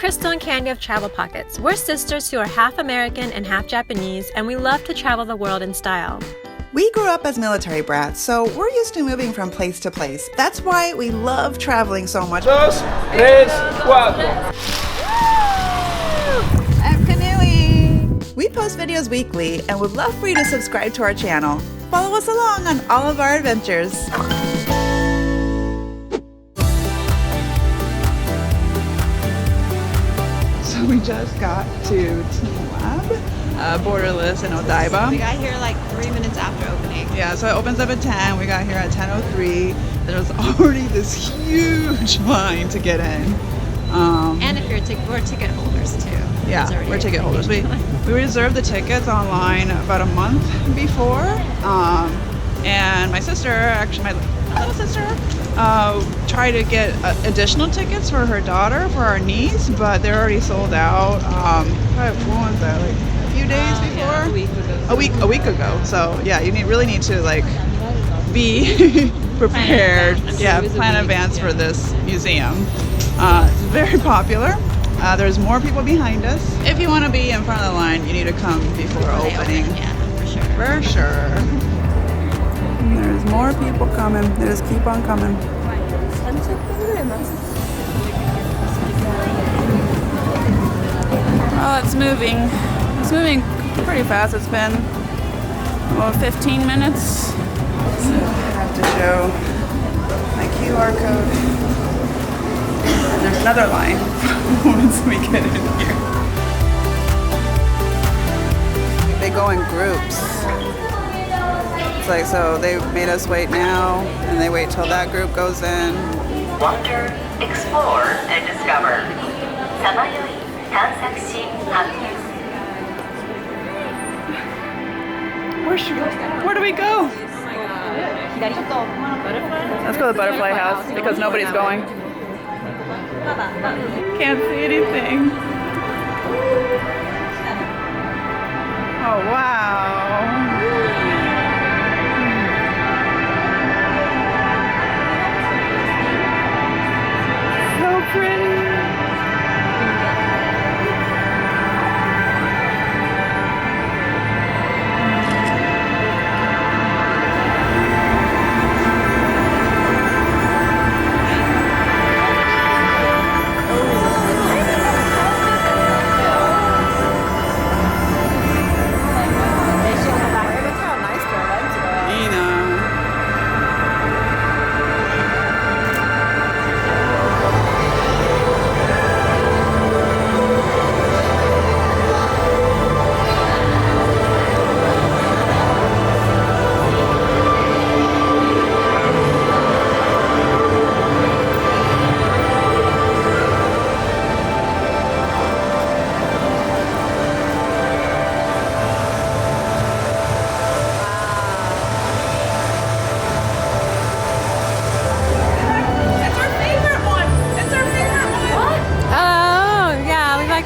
Crystal and Candy of Travel Pockets. We're sisters who are half American and half Japanese, and we love to travel the world in style. We grew up as military brats, so we're used to moving from place to place. That's why we love traveling so much. Dos, tres, cuatro. I'm canoeing! We post videos weekly and would love for you to subscribe to our channel. Follow us along on all of our adventures. So we just got to teamLab, Borderless in Odaiba. We got here like 3 minutes after opening. Yeah, so it opens up at 10. We got here at 10:03. There was already this huge line to get in. And if we're ticket holders too. Yeah, we're ticket holders. We reserved the tickets online about a month before. And my sister, actually my little sister, tried to get additional tickets for her daughter, for our niece, but they're already sold out. What was that, like a few days before? Yeah, a week ago. So yeah, you really need to like be prepared. Plan advance for this museum. It's very popular. There's more people behind us. If you want to be in front of the line, you need to come before opening. Yeah, for sure. For sure. There's more people coming. They just keep on coming. Oh, it's moving. It's moving pretty fast. It's been 15 minutes. So I have to show my QR code. And there's another line once we get in here. They go in groups. It's like, so they made us wait now, and they wait till that group goes in. Wander, explore, and discover. さまよい、探索し、発見。 Where do we go? Let's go to the butterfly house because nobody's going. Can't see anything. Oh, wow. So pretty.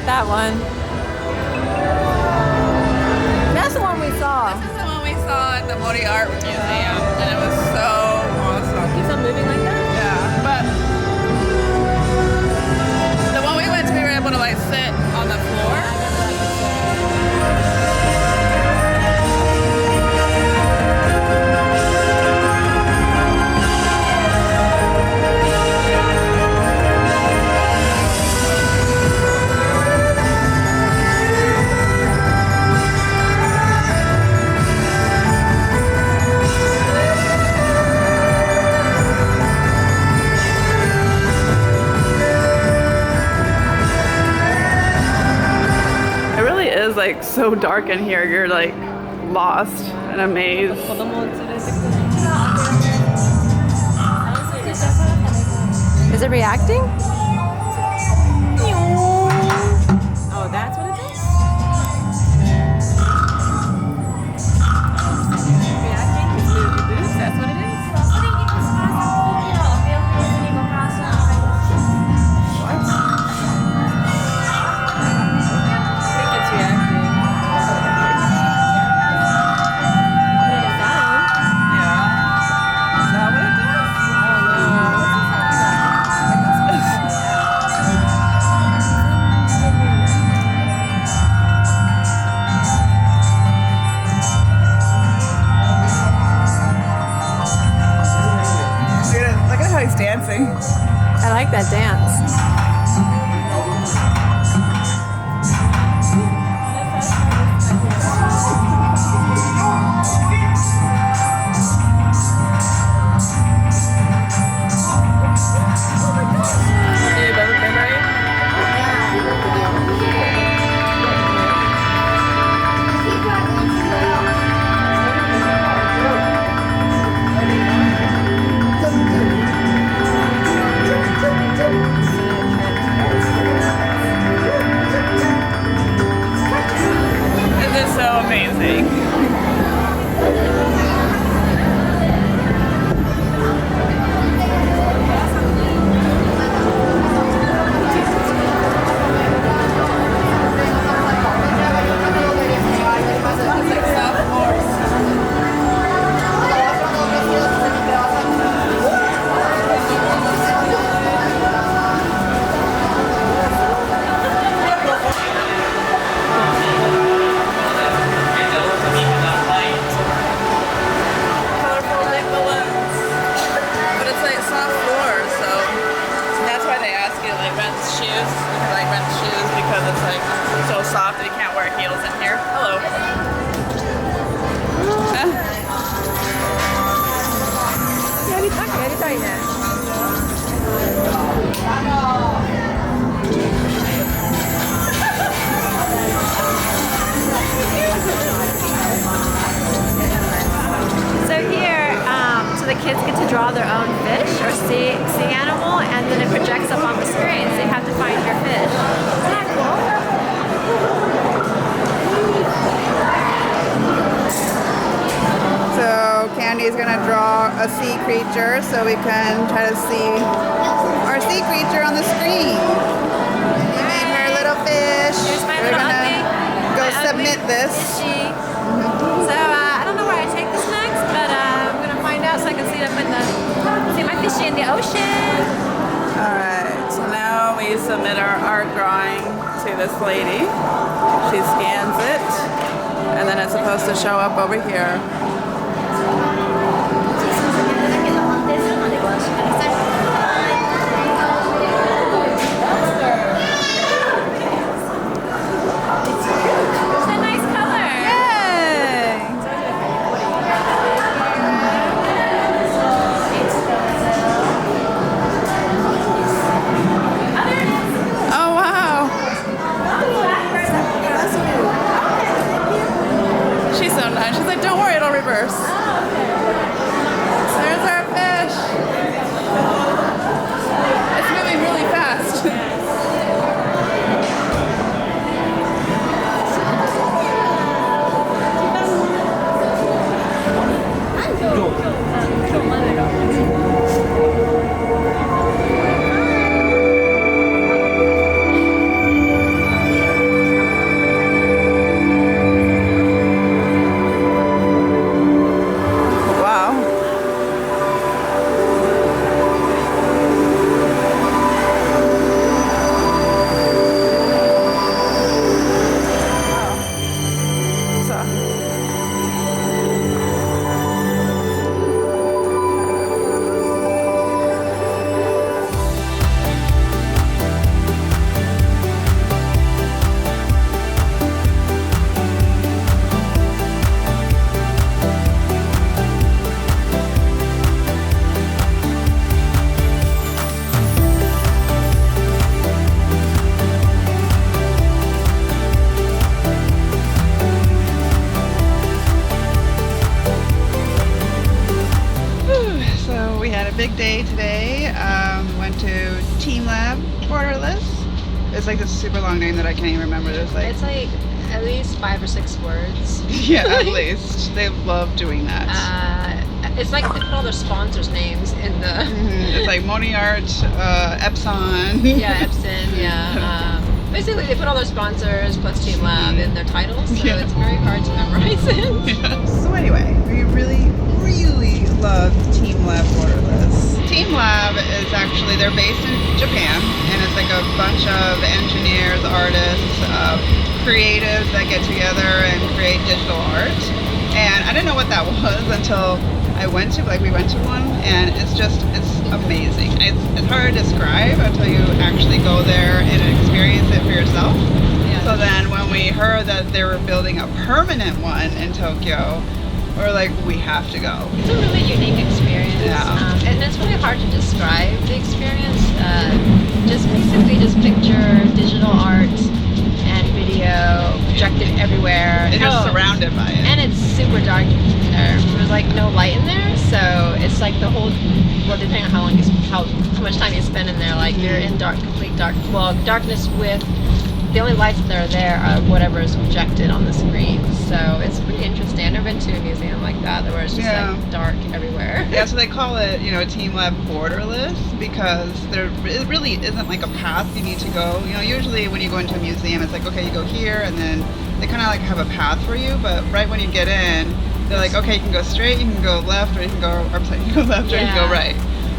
That one. That's the one we saw. This is the one we saw at the Mori Art Museum, and it was so awesome. Keeps on moving like that? Yeah, but the one we went to, we were able to like sit on the floor. Like so dark in here, you're like lost and amazed. Is it reacting? Oh, that's what it is? Reacting? It's moving boost? That's what it is? I like that dance. This is so amazing. Soft that you can't wear heels in here. Hello. So here, so the kids get to draw their own fish or sea animal, and then it projects up on the screen, so you have to find your fish. Isn't that cool? So Candy's gonna draw a sea creature so we can try to see our sea creature on the screen. We made her little fish. Here's my We're little gonna go my submit ugly this. fishy. So I don't know where I take this next, but I'm gonna find out so I can see my fishy in the ocean. Alright, so now we submit our art drawing to this lady. She scans it, and then it's supposed to show up over here. It's a nice color. Yay! Oh wow! She's so nice. She's like, don't worry, it'll reverse. There's our fish. It's moving really fast. Wow. So we had a big day today. Went to teamLab Borderless. It's like this super long name that I can't even remember. There's like It's like at least 5 or 6 words. yeah, at least they love doing that. It's like they put all their sponsors' names in the. It's like Moniart, Epson. Yeah, Epson. Yeah. Basically, they put all their sponsors plus teamLab in their titles, so Yeah. it's very hard to memorize it. Yeah. So anyway, we really love teamLab Borderless. teamLab is actually, they're based in Japan, and it's like a bunch of engineers, artists, creatives that get together and create digital art. And I didn't know what that was until I went to, we went to one, and it's amazing. It's hard to describe until you actually go there and experience it for yourself. Yeah. So then when we heard that they were building a permanent one in Tokyo, we're like, we have to go. It's a really unique experience. Yeah. And it's really hard to describe the experience. Just basically just picture digital art and video projected everywhere. And you're surrounded by it. And it's super dark in there. There's like no light in there, so it's like the whole, well, depending on how much time you spend in there, like you're in complete darkness with the only lights that are there are whatever is projected on the screen. So it's pretty interesting. I've never been to a museum like that where it's just like dark everywhere. Yeah, so they call it, teamLab borderless because it really isn't like a path you need to go. Usually when you go into a museum, it's like, okay, you go here, and then they kind of like have a path for you. But right when you get in, they're like, okay, you can go straight, you can go left, or you can go, you can go left, or you can go right.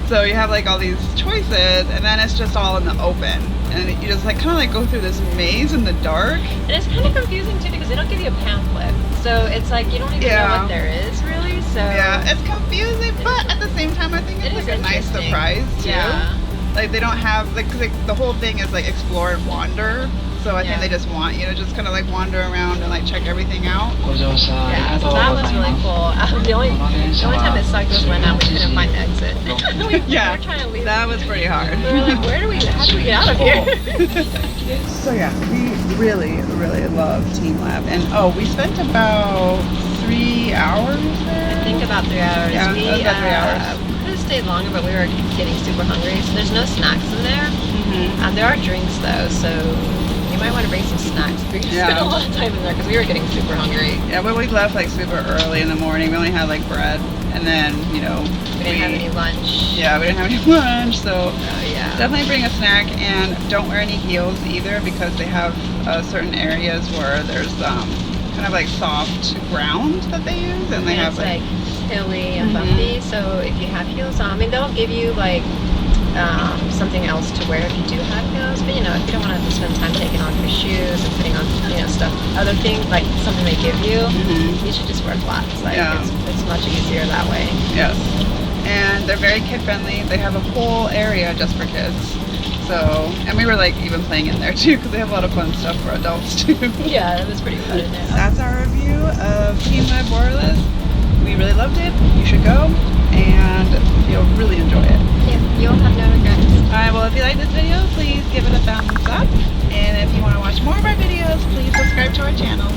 So you have like all these choices, and then it's just all in the open. And you just like kind of like go through this maze in the dark. And it's kind of confusing too because they don't give you a pamphlet. So it's like you don't even know what there is really. So yeah, it's confusing, but at the same time I think it's like a nice surprise too. Yeah. Like they don't have like, cause the whole thing is like explore and wander. So I think they just want you to just kind of like wander around and like check everything out. Yeah, so that was really cool. The only time it sucked was when we couldn't find the exit. we were trying to leave. That was pretty hard. We were like, how do we get out of here? So yeah, we really, really love teamLab. And we spent about 3 hours there. I think about 3 hours. Yeah, we, it was about 3 hours. We could have stayed longer, but we were getting super hungry. So there's no snacks in there. There are drinks though, so you might want to bring some snacks. We spent a lot of time in there because we were getting super hungry. Yeah, but we left like super early in the morning. We only had like bread, and then we didn't have any lunch. Yeah, we didn't have any lunch, so yeah. definitely bring a snack, and don't wear any heels either because they have certain areas where there's kind of like soft ground that they use, and they have it's like hilly and bumpy. So if you have heels on, I mean they'll give you like something else to wear if you do have heels, but if you don't want to have to spend time taking off your shoes and putting on stuff, other things like something they give you, you should just wear flats. Like it's much easier that way. Yes, and they're very kid friendly. They have a whole area just for kids. So, and we were like even playing in there too because they have a lot of fun stuff for adults too. Yeah, it was pretty fun in there. That's our review of teamLab borderless. We really loved it. You should go, and you'll really enjoy it. Yeah, you'll have no regrets. Alright, well if you like this video, please give it a thumbs up. And if you want to watch more of our videos, please subscribe to our channel.